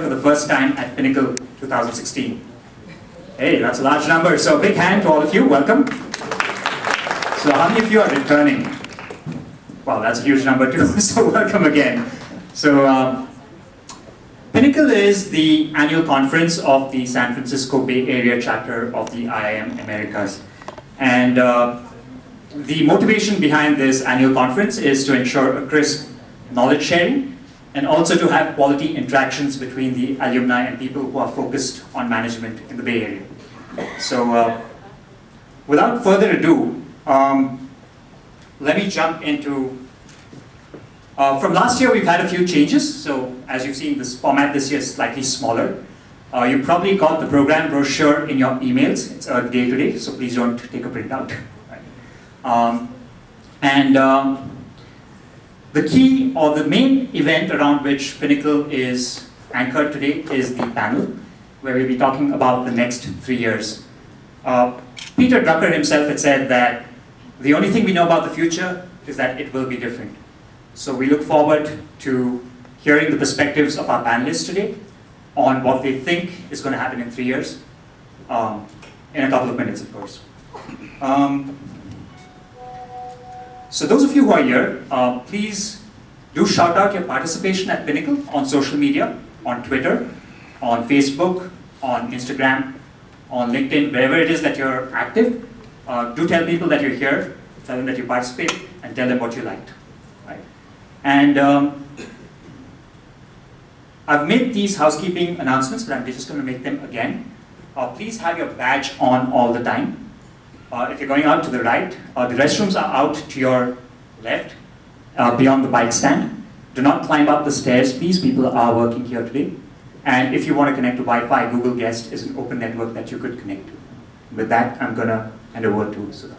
for the first time at Pinnacle 2016. Hey, that's a large number, so a big hand to all of you, welcome. So how many of you are returning? Well, that's a huge number too, so welcome again. So Pinnacle is the annual conference of the San Francisco Bay Area chapter of the IIM Americas. And the motivation behind this annual conference is to ensure a crisp knowledge sharing and also to have quality interactions between the alumni and people who are focused on management in the Bay Area. So without further ado, let me jump into, from last year we've had a few changes. So as you've seen, this format this year is slightly smaller. You probably got the program brochure in your emails. It's Earth Day today, so please don't take a printout. The key or the main event around which Pinnacle is anchored today is the panel, where we'll be talking about the next 3 years. Peter Drucker himself had said that the only thing we know about the future is that it will be different. So we look forward to hearing the perspectives of our panelists today on what they think is going to happen in 3 years, in a couple of minutes, of course. So those of you who are here, please do shout out your participation at Pinnacle on social media, on Twitter, on Facebook, on Instagram, on LinkedIn, wherever it is that you're active. Do tell people that you're here, tell them that you participate, and tell them what you liked. Right? And I've made these housekeeping announcements, but I'm just going to make them again. Please have your badge on all the time. If you're going out to the right, the restrooms are out to your left, beyond the bike stand. Do not climb up the stairs, please. People are working here today. And if you want to connect to Wi-Fi, Google Guest is an open network that you could connect to. With that, I'm going to hand over to Sudha.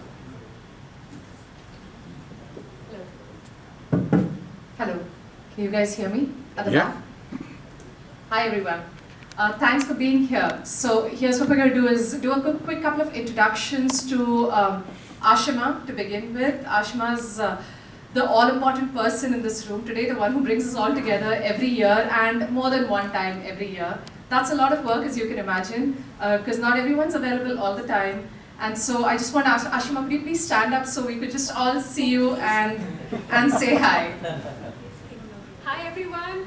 Hello. Hello. Can you guys hear me at the back? Hi, everyone. Thanks for being here. So here's what we're going to do is do a quick couple of introductions to Ashima to begin with. Ashima's the all-important person in this room today, the one who brings us all together every year and more than one time every year. That's a lot of work, as you can imagine, because not everyone's available all the time. And so I just want to ask Ashima, could you please stand up so we could just all see you and say hi. Hi, everyone.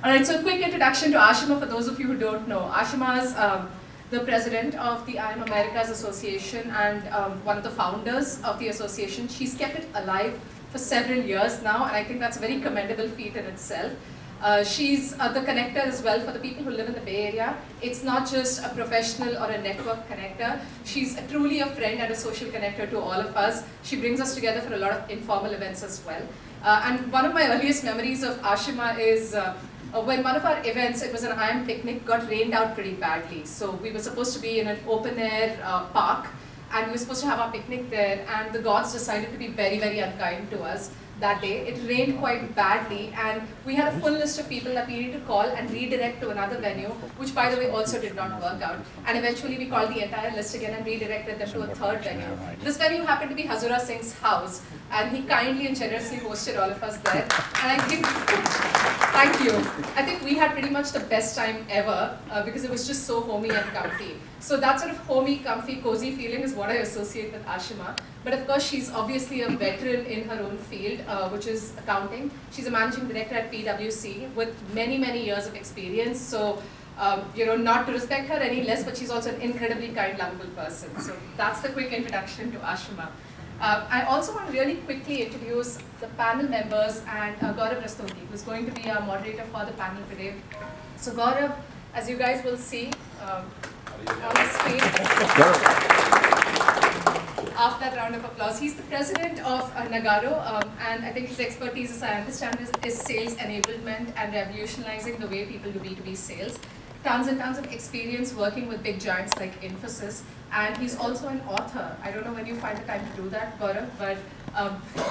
Alright, so a quick introduction to Ashima for those of you who don't know. Ashima is the president of the IIM Americas Association and one of the founders of the association. She's kept it alive for several years now, and I think that's a very commendable feat in itself. She's the connector as well for the people who live in the Bay Area. It's not just a professional or a network connector. She's truly a friend and a social connector to all of us. She brings us together for a lot of informal events as well. And one of my earliest memories of Ashima is when one of our events, it was an IIM picnic, got rained out pretty badly. So we were supposed to be in an open air park, and we were supposed to have our picnic there, and the gods decided to be very, very unkind to us that day. It rained quite badly, and we had a full list of people that we needed to call and redirect to another venue, which by the way also did not work out. And eventually we called the entire list again and redirected them to a third venue. This venue happened to be Hazura Singh's house, and he kindly and generously hosted all of us there. And I think, thank you. I think we had pretty much the best time ever because it was just so homey and comfy. So that sort of homey, comfy, cozy feeling is what I associate with Ashima. But of course, she's obviously a veteran in her own field, which is accounting. She's a managing director at PwC with many, many years of experience. So, not to respect her any less, but she's also an incredibly kind, lovable person. So that's the quick introduction to Ashima. I also want to really quickly introduce the panel members and Gaurav Rastogi, who's going to be our moderator for the panel today. So Gaurav, as you guys will see on the screen, after that round of applause, he's the president of Nagarro, and I think his expertise, as I understand, is sales enablement and revolutionizing the way people do B2B sales. Tons and tons of experience working with big giants like Infosys, and he's also an author. I don't know when you find the time to do that, Gaurav, but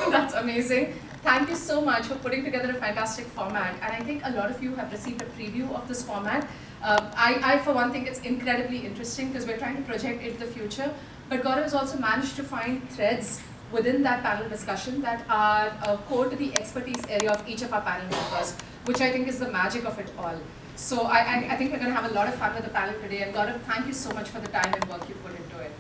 that's amazing. Thank you so much for putting together a fantastic format, and I think a lot of you have received a preview of this format. I, for one, think it's incredibly interesting because we're trying to project into the future, but Gaurav has also managed to find threads within that panel discussion that are core to the expertise area of each of our panel members, which I think is the magic of it all. So I think we're going to have a lot of fun with the panel today, and Gaurav, thank you so much for the time and work you put into it.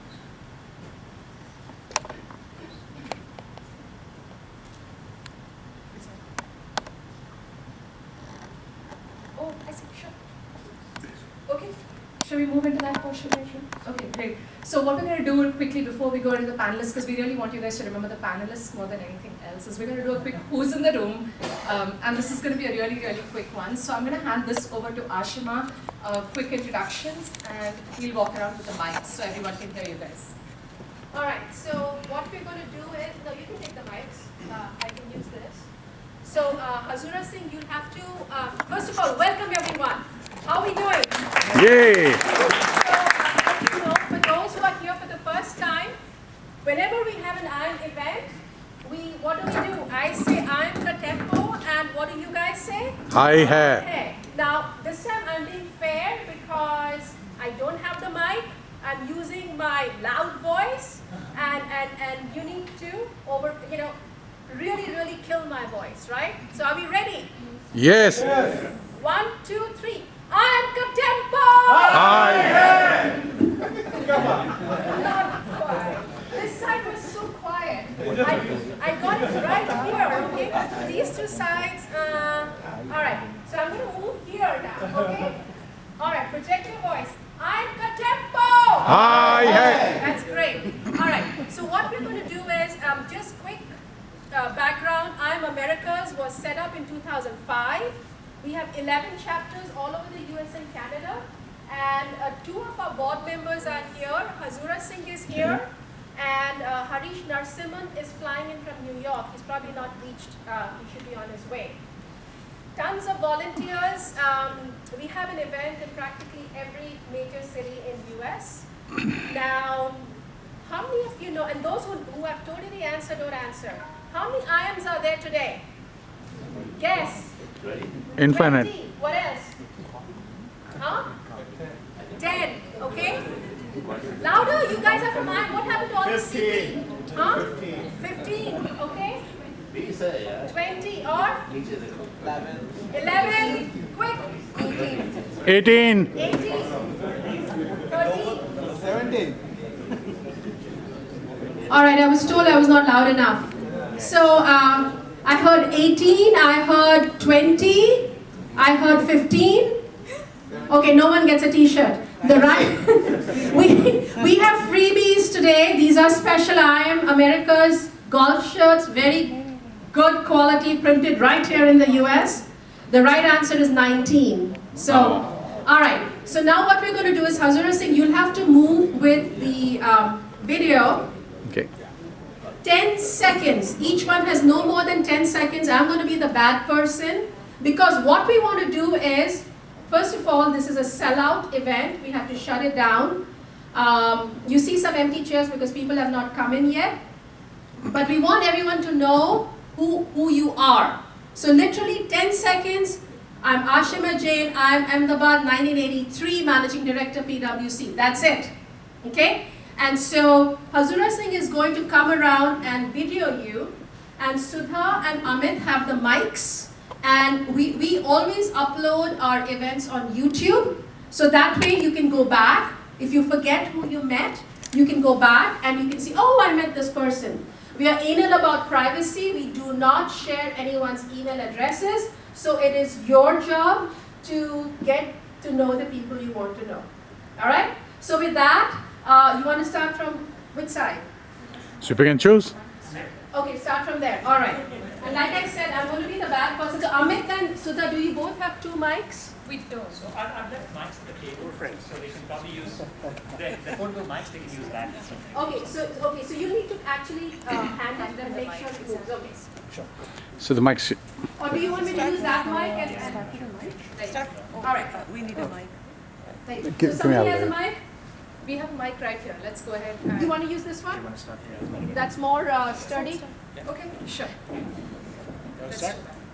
Oh, I see, sure. Okay, shall we move into that portion later? Okay, great. So what we're going to do quickly before we go into the panelists, because we really want you guys to remember the panelists more than anything else, is we're going to do a quick who's in the room, and this is going to be a really, really quick one. So I'm going to hand this over to Ashima, quick introductions, and we'll walk around with the mics so everyone can hear you guys. All right, so what we're going to do is, no, you can take the mics. I can use this. So Hazura Singh, you'll have to, first of all, welcome everyone. How are we doing? Yay! So, for those who are here for the first time, whenever we have an IAM event, what do? I say IAM the tempo, and what do you guys say? Hi hai. Okay. Now, this time I'm being fair because I don't have the mic. I'm using my loud voice, and you need to really kill my voice, right? So are we ready? Yes. 1, 2, 3. I'm Katempo! Hi hai. Not quiet. This side was so quiet. I got it right here, okay? These two sides, all right. So I'm going to move here now, okay? All right, project your voice. I'm Katempo! Hi hai. That's great. All right, so what we're going to do is, just quick background. IAM Americas was set up in 2005. We have 11 chapters all over the US and Canada. And 2 of our board members are here. Hazura Singh is here. And Harish Narsimhan is flying in from New York. He's probably not reached. He should be on his way. Tons of volunteers. We have an event in practically every major city in US. Now, how many of you know, and those who have told you the answer, don't answer. How many IAMs are there today? Guess. Infinite. 20. What else? Huh? 10. Okay? Louder. You guys are from IAM. What happened to all the CP? Huh? 15. Okay? 20 or? 11. Quick. 18. 18. 13. 17. All right, I was told I was not loud enough. So I heard 18, I heard 20, I heard 15. Okay, no one gets a t-shirt. The right, we have freebies today. These are special IAM America's golf shirts, very good quality, printed right here in the US. The right answer is 19. So, all right. So now what we're going to do is, Hazura Singh, you'll have to move with the video. Okay. 10 seconds. Each one has no more than 10 seconds. I'm going to be the bad person because what we want to do is, first of all, this is a sellout event. We have to shut it down. You see some empty chairs because people have not come in yet. But we want everyone to know who you are. So literally 10 seconds. I'm Ashima Jain. I'm Ahmedabad 1983 Managing Director PwC. That's it. Okay? And so Hazura Singh is going to come around and video you, and Sudha and Amit have the mics, and we always upload our events on YouTube, so that way you can go back. If you forget who you met, you can go back and you can see, oh, I met this person. We are anal about privacy. We do not share anyone's email addresses, so it is your job to get to know the people you want to know. All right? So with that, you want to start from which side? So you pick and choose. Okay, start from there. All right. And like I said, I'm going to be the bad person. So Amit and Sudha, do you both have 2 mics? We don't. So I've left mics at the table, so they can probably use the portable mics. They can use that. Okay, so you need to actually hand it and make sure it moves. Okay. So the mic's. Or do you want me to use that mic and Start. all right. We need a mic. Thank you. Give So me somebody out has a there. mic? We have a mic right here. Let's go ahead. You want to use this one? You want to start here? That's more sturdy? Okay, sure.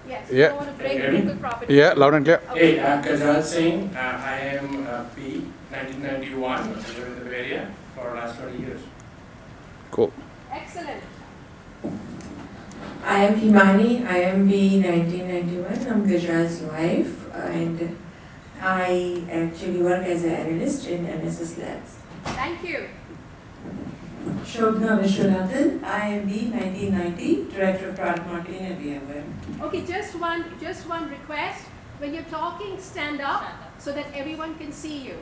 Yes. Yeah. You don't want to break Can you hear me? local property. Yeah, loud and clear. Hey, I'm Kajal Singh. I am P, 1991. I live in the Bay Area for the last 20 years. Cool. Excellent. I am Himani, I am B 1991, I'm Gujarat's wife, and I actually work as an analyst in NSS Labs. Thank you. Shobna Vishwanathan, I am B 1990, Director of Product Marketing at VMware. Okay, just one request. When you're talking, stand up so that everyone can see you.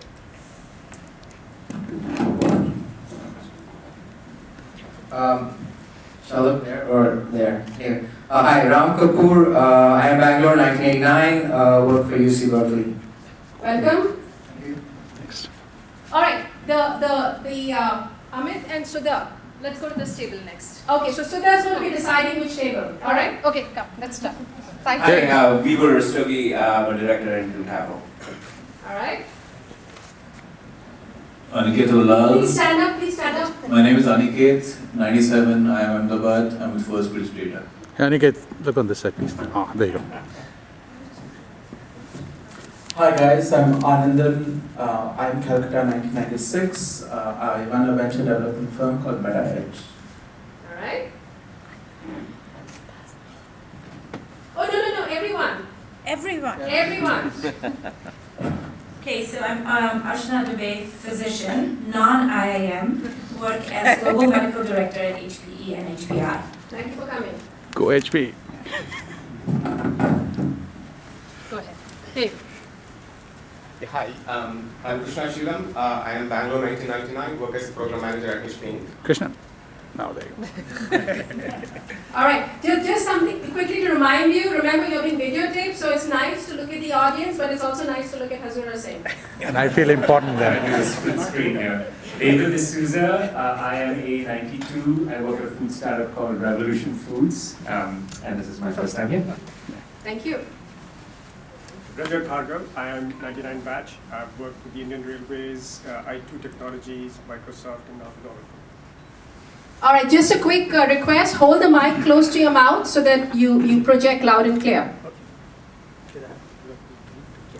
Shall I look there or there? Here. Hi, Ram Kapoor. I am Bangalore, 1989. Work for UC Berkeley. Welcome. Next. All right, Amit and Sudha. Let's go to this table next. Okay, so Sudha is going to be deciding which table. All right. Okay, come. Let's start. Thank you. Hi, Vibhor Rastogi, I'm a director in Tavo. All right. Aniket Lal. Please stand up. Please stand up. My name is Aniket, 97. I am Ahmedabad. I'm with First Bridge Data. Aniket, look on this side, please. Ah, there you go. Hi guys, I'm Anandan. I'm Calcutta 1996. I run a venture development firm called MetaEdge. All right. Oh no, everyone. Everyone. Okay, so I'm Archana Dubey, physician, non-IIM, work as Global Medical Director at HPE and HPI. Thank you for coming. Go HP. Go ahead. Hey. Hi, I'm Krishna Shivam. I am Bangalore 1999, work as a program manager at HP. Krishna. Now there you go. All right, just something quickly to remind you. Remember, you're being videotaped, so it's nice to look at the audience, but it's also nice to look at Hazura Singh. And I feel important there. Split screen here. David D'Souza, I am a 92. I work at a food startup called Revolution Foods, and this is my first time here. Thank you. Rajat Bhargav, I am 99 batch. I've worked with the Indian Railways, I2 Technologies, Microsoft, and now with Oracle. All right, just a quick request. Hold the mic close to your mouth so that you project loud and clear.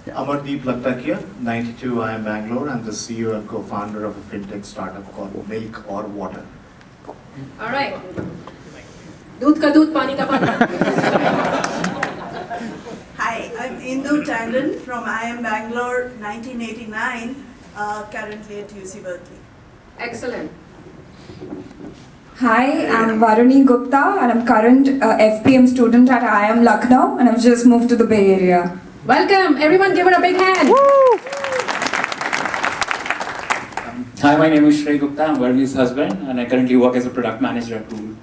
Amardeep Lattakia, 92, I am Bangalore. I'm the CEO and co-founder of a fintech startup called Milk or Water. All right. Doodh ka doodh, pani ka pani. Hi, I'm Indu Tandon from IIM Bangalore, 1989, currently at UC Berkeley. Excellent. Hi, I'm Varuni Gupta and I'm current FPM student at IIM Lucknow and I've just moved to the Bay Area. Welcome, everyone give it a big hand. Hi, my name is Shrey Gupta, I'm Varuni's husband and I currently work as a product manager at Google.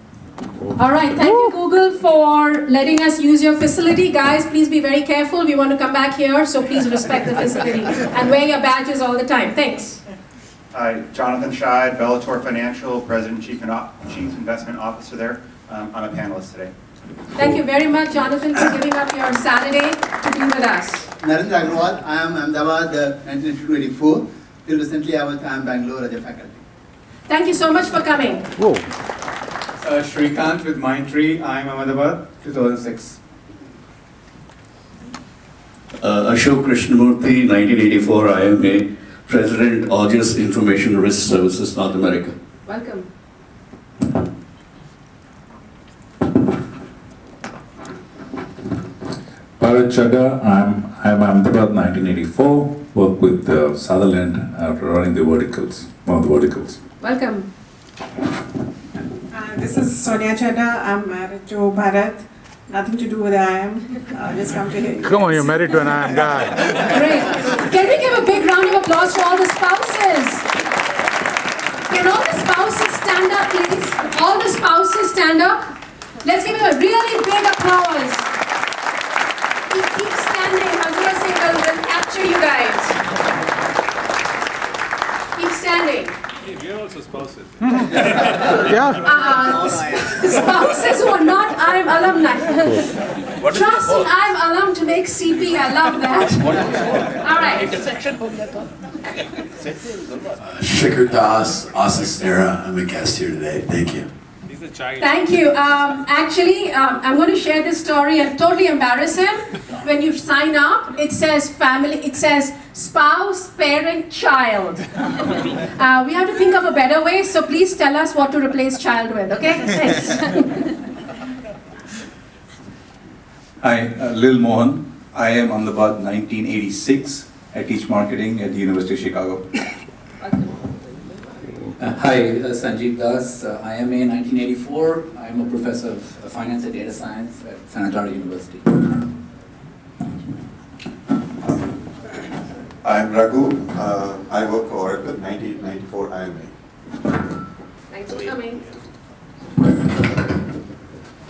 All right, thank you Google for letting us use your facility. Guys, please be very careful. We want to come back here, so please respect the facility and wear your badges all the time. Thanks. Hi, Jonathan Scheid, Bellator Financial, President Chief Investment Officer there. I'm a panelist today. Thank you very much, Jonathan, for giving up your Saturday to be with us. Narendra Agrawal, I am Ahmedabad, 1984. Till recently, I was IIM Bangalore as a faculty. Thank you so much for coming. Whoa. Shrikant with Mindtree, I am Ahmedabad, 2006. Ashok Krishnamurthy, 1984, I am a President, Aegis Information Risk Services, North America. Welcome. Bharat Chadha, I'm Ahmedabad, 1984. Work with Sutherland running the verticals, one of the verticals. Welcome. This is Sonia Chadha. I'm married to Bharat. Nothing to do with IIM. Just come to here. Come on, you're married to an IIM guy. Great. Can we give a big round of applause to all the spouses? Can all the spouses stand up, please? All the spouses stand up. Let's give them a really big applause. Keep standing. Hazura Singh will capture you guys. Keep standing. Hey, we are also spouses. Spouses who are not IIM alumni. Trust in IIM alum to make CP. I love that. All right. Shikhar Das, Asus Era. I'm a guest here today. Thank you. Thank you. Actually, I'm going to share this story and totally embarrass him. When you sign up, it says family, it says spouse, parent, child. We have to think of a better way, so please tell us what to replace child with, okay? Thanks. Hi, Lil Mohan. I am Ahmedabad 1986. I teach marketing at the University of Chicago. Hi, Sanjeev Das, IMA 1984. I'm a professor of finance and data science at Santa Clara University. I'm Raghu. I work for Oracle 1994 IMA. Thanks for coming.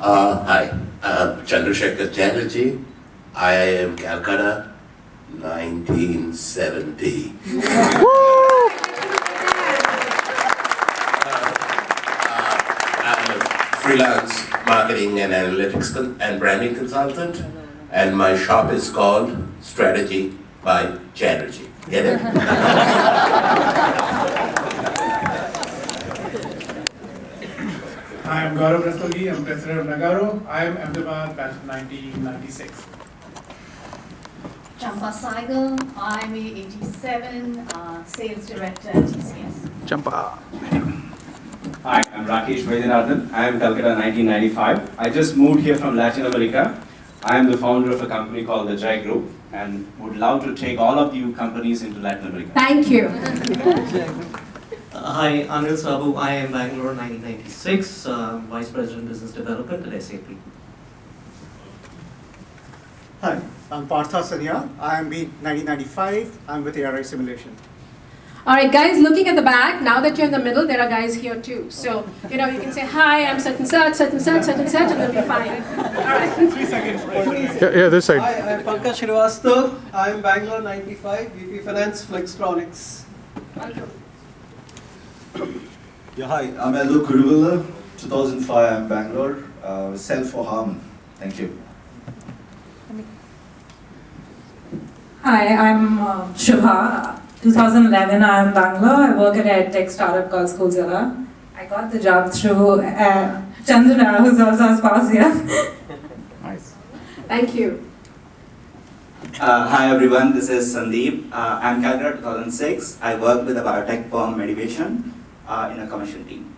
Hi, Chandrasekhar Chatterjee. I am Calcutta, 1970. I'm a freelance marketing and analytics and branding consultant, and my shop is called Strategy by Chatterjee. Get it? I am Gaurav Rastogi. I'm president of Nagaro. I am Ahmedabad, batch 1996. Champa Saigal, I'm 87, sales director at TCS. Champa. Hi, I'm Rakesh Vaidyanathan. I am Calcutta 1995. I just moved here from Latin America. I am the founder of a company called the Jai Group and would love to take all of you companies into Latin America. Thank you. Hi, Anil Sabu. I am Bangalore 1996, Vice President Business Development at SAP. Hi, I'm Partha Sanya. I am B 1995. I'm with ARI Simulation. All right, guys, looking at the back, now that you're in the middle, there are guys here too. So, you can say, hi, I'm such and such, such and such, such and such, and we'll be fine. All right. 3 seconds. Yeah, this side. Hi, I'm Pankaj Srivastava. I'm Bangalore 95, VP Finance, Flextronics. Yeah, hi, I'm Edu Kuruvilla, 2005, I'm Bangalore, Sell for Harman. Thank you. Hi, I'm Shubha. 2011, I'm Bangalore. I work at an edtech startup called Schoolzilla. I got the job through Chandra, who's also a spouse here. Nice. Thank you. Hi everyone, this is Sandeep. I'm Calcutta 2006. I work with a biotech firm, Medivation, in a commercial team.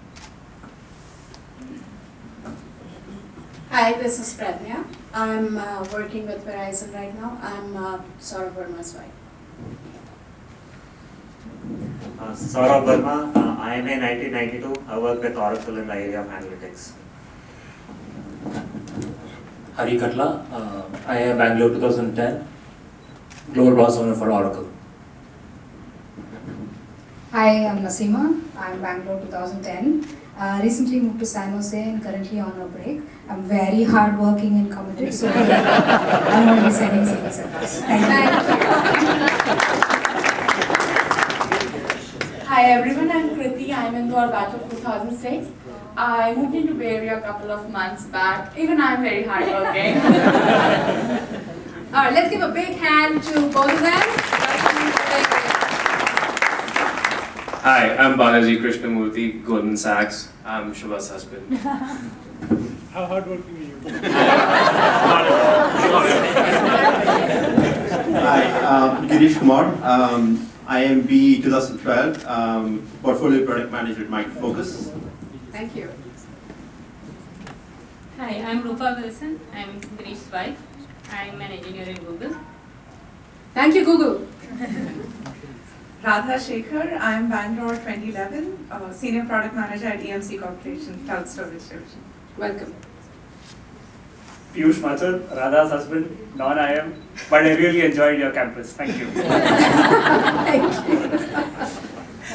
Hi, this is Pradnya. I'm working with Verizon right now. I'm Saurabh Verma's wife. Saurabh Verma, IMA 1992. I work with Oracle in the area of analytics. Hari Katla, I am Bangalore 2010, Global Boss Owner for Oracle. Hi, I'm Nasima. I'm Bangalore 2010. Recently moved to San Jose and currently on a break. I'm very hardworking and committed, so I'm going to be sending CVs across. Thank you. Hi everyone, I'm Kriti. I'm in our batch of 2006. I moved into Bay Area a couple of months back. Even I'm very hardworking. All right, let's give a big hand to both of them. Hi, I'm Balaji Krishnamurthy, Goldman Sachs. I'm Shubha's husband. How hardworking are you? Hi, Girish Kumar. I am B 2012, Portfolio Product Manager at Micro Focus. Thank you. Hi, I'm Rupa Wilson. I'm Girish's wife. I'm an engineer in Google. Thank you, Google. Radha Shekhar. I'm Bangalore 2011, Senior Product Manager at EMC Corporation, Cloud Storage Division. Welcome. Piyush Mathur, Radha's husband, non-IM, but I really enjoyed your campus. Thank you.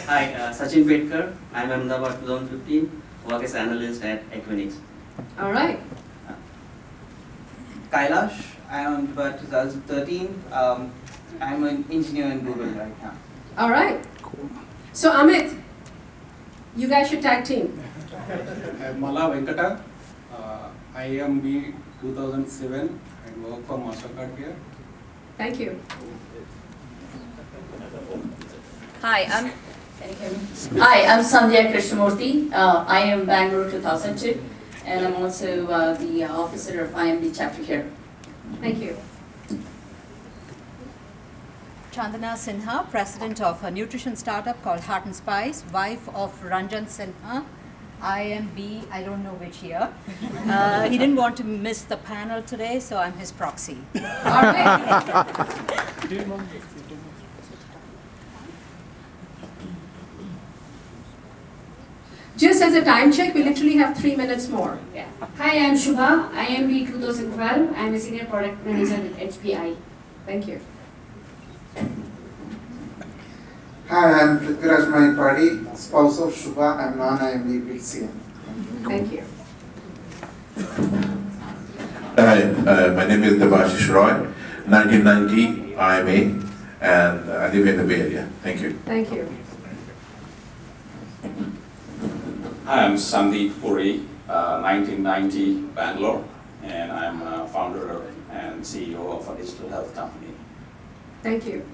Hi, Sachin Petkar. I'm Ahmedabad 2015, work as analyst at Equinix. All right. Kailash. I am Ahmedabad 2013. I'm an engineer in Google right now. All right. So Amit, you guys should tag team. I'm Mala Venkata. I am B 2007 and work for MasterCard here. Thank you. Hi, I'm Sandhya Krishnamurthy. I am Bangalore 2002, and I'm also the officer of IMD chapter here. Thank you. Chandana Sinha, president of a nutrition startup called Heart and Spice, wife of Ranjan Sinha, I am B, I don't know which year. He didn't want to miss the panel today, so I'm his proxy. All right. Just as a time check, we literally have 3 minutes more. Yeah. Hi, I'm Shubha. I am B 2012. I'm a senior product manager at HPI. Thank you. Hi, I'm Prithviraj Mahipadi, spouse of Shubha. I'm non-IMD PCM. Thank you. Hi, my name is Devashish Roy, 1990 IMA, and I live in the Bay Area. Thank you. Thank you. Hi, I'm Sandeep Puri, 1990 Bangalore, and I'm a founder and CEO of a digital health company. Thank you.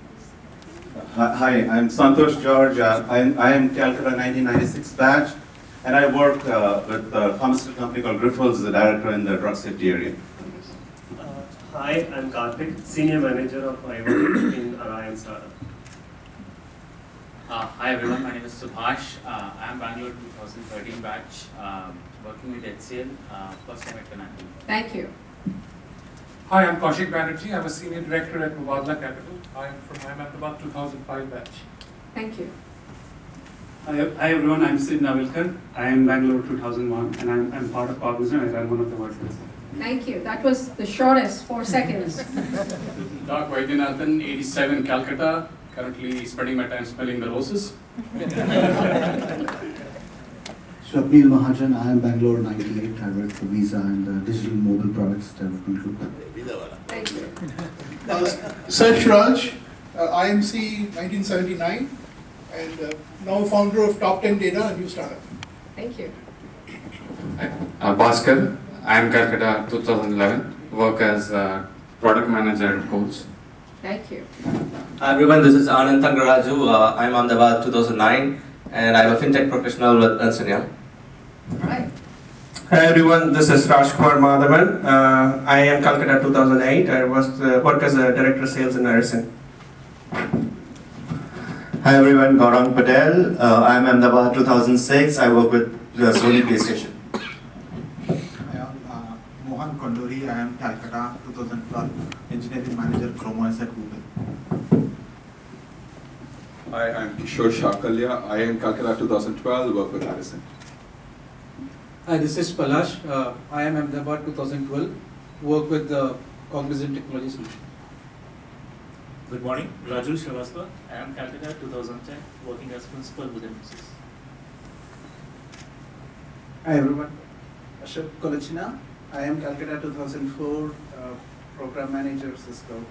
Hi, I'm Santosh George. I am Calcutta 1996 batch, and I work with a pharmaceutical company called Grifols as a director in the drug safety area. Hi, I'm Karthik, Senior Manager of IoT in Arayan Startup. Hi everyone, my name is Subhash. I am Bangalore 2013 batch, working with HCL, first time at Pinnacle. Thank you. Hi, I'm Kaushik Banerjee. I'm a Senior Director at Mubadala Capital. I'm Ahmedabad 2005 batch. Thank you. Hi everyone, I'm Sid Navilkar. I am Bangalore 2001 and I'm part of Cognizant and I'm one of the workers. Thank you. That was the shortest 4 seconds. Doc Vaidyanathan, 87 Calcutta. Currently spending my time smelling the roses. Swapnil Mahajan, I am Bangalore 98. I work for Visa and the Digital Mobile Products Development Group. Thank you. Sarsh Raj, IMC 1979, and now founder of Top 10 Data, a new startup. Thank you. Bhaskar, I am Calcutta 2011, work as product manager at Coles. Thank you. Hi everyone, this is Anand Thangaraju. I'm Ahmedabad 2009 and I'm a fintech professional with Ernst & Young. Alright. Hi everyone, this is Rajkumar Madhavan. I am Calcutta 2008. I work as a director of sales in Ericsson. Hi everyone, Gaurang Patel. I am Ahmedabad 2006. I work with Sony PlayStation. Mohan Konduri, I am Calcutta 2012, Engineering Manager Chrome OS at Google. Hi, I'm Kishore Shakalya. I am Calcutta 2012, work with Harrison. Hi, this is Palash. I am Ahmedabad 2012, work with Cognizant Technology Solutions. Good morning, Raju Srivastava. I am Calcutta 2010, working as principal with Infosys. Hi everyone, Ashok Kolachina. I am Calcutta 2004, Program Manager Cisco.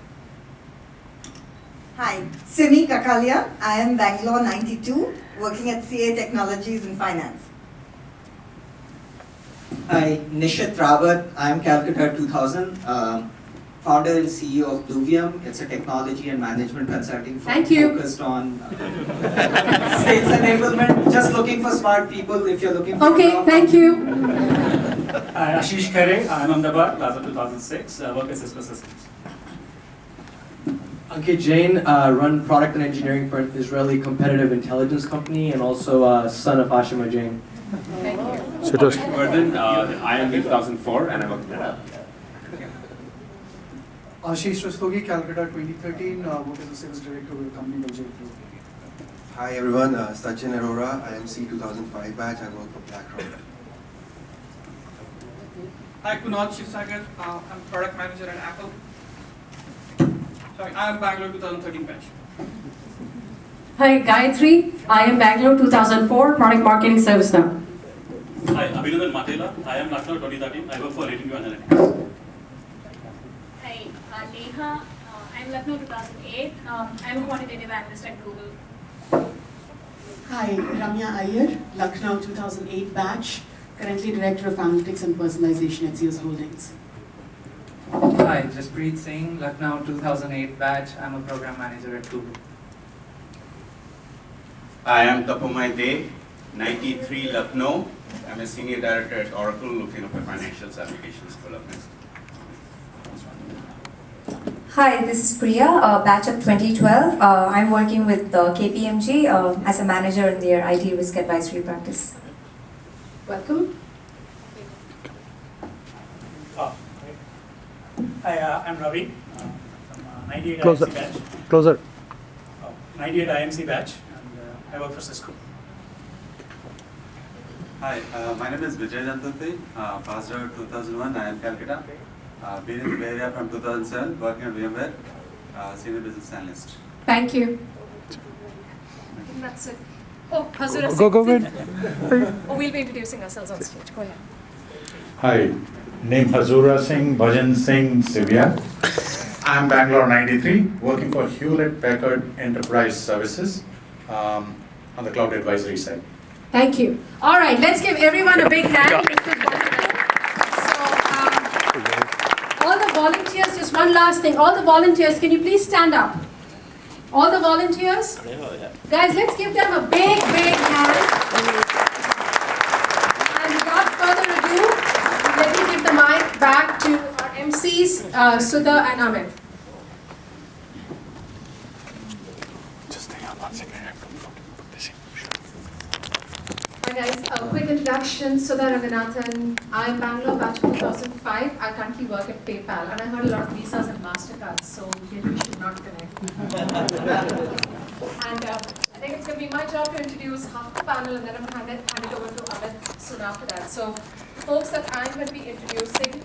Hi, Simi Kakalia. I am Bangalore 92, working at CA Technologies in Finance. Hi, Nishit Rawat. I am Calcutta 2000, founder and CEO of Bluvium. It's a technology and management consulting firm focused on sales enablement. Just looking for smart people if you're looking for Okay, thank you. Ashish Khare, I am Ahmedabad, class of 2006, work at Cisco Systems. Ankit Jain, run product and engineering for an Israeli competitive intelligence company and also son of Ashima Jain. Thank you. Vardhan, I am 2004 and I work at Ashish Rastogi, Calcutta 2013, work as a sales director with a company called J3. Hi everyone, Sachin Arora, IMC 2005 batch, I work for BlackRock. Hi, Kunal Shivsagar, I'm product manager at Apple. Sorry, I am Bangalore 2013 batch. Hi, Gayatri. I am Bangalore 2004, product marketing service now. Hi, Abhinandan Matela. I am Lucknow 2013. I work for Rating View Analytics. Hi, Neha. I'm Lucknow 2008. I'm a quantitative analyst at Google. Hi, Ramya Iyer, Lucknow 2008 batch, currently Director of Analytics and Personalization at Sears Holdings. Hi, Jaspreet Singh, Lucknow 2008 batch. I'm a program manager at Google. I am Tapumai De, 93 Lucknow. I'm a senior director at Oracle looking after financial applications development. Hi, this is Priya, batch of 2012. I'm working with KPMG as a manager in their IT risk advisory practice. Welcome. Hi, I'm Ravi from 98 Closer. IMC batch. Closer. 98 IMC batch, and I work for Cisco. Hi, my name is Vijay Jantuti, passed out 2001, I am Calcutta. Been in the Bay Area from 2007, working at VMware, senior business analyst. Thank you. I think that's it. Oh, Hazura Singh. Go ahead. Oh, we'll be introducing ourselves on stage. Go ahead. Hi, name Hazura Singh, Bhajan Singh, Sivya. I'm Bangalore 93, working for Hewlett Packard Enterprise Services on the cloud advisory side. Thank you. All right, let's give everyone a big hand. All the volunteers, just one last thing. All the volunteers, can you please stand up? All the volunteers? Guys, let's give them a big, big hand. And without further ado, let me give the mic back to our MCs, Sudha and Amit. Hi guys, a quick introduction, Sudha Ranganathan. I'm Bangalore batch 2005. I currently work at PayPal, and I heard a lot of Visas and MasterCards, so maybe we should not connect. And I think it's going to be my job to introduce half the panel, and then I'm going to hand it over to Amit soon after that. So the folks that I'm going to be introducing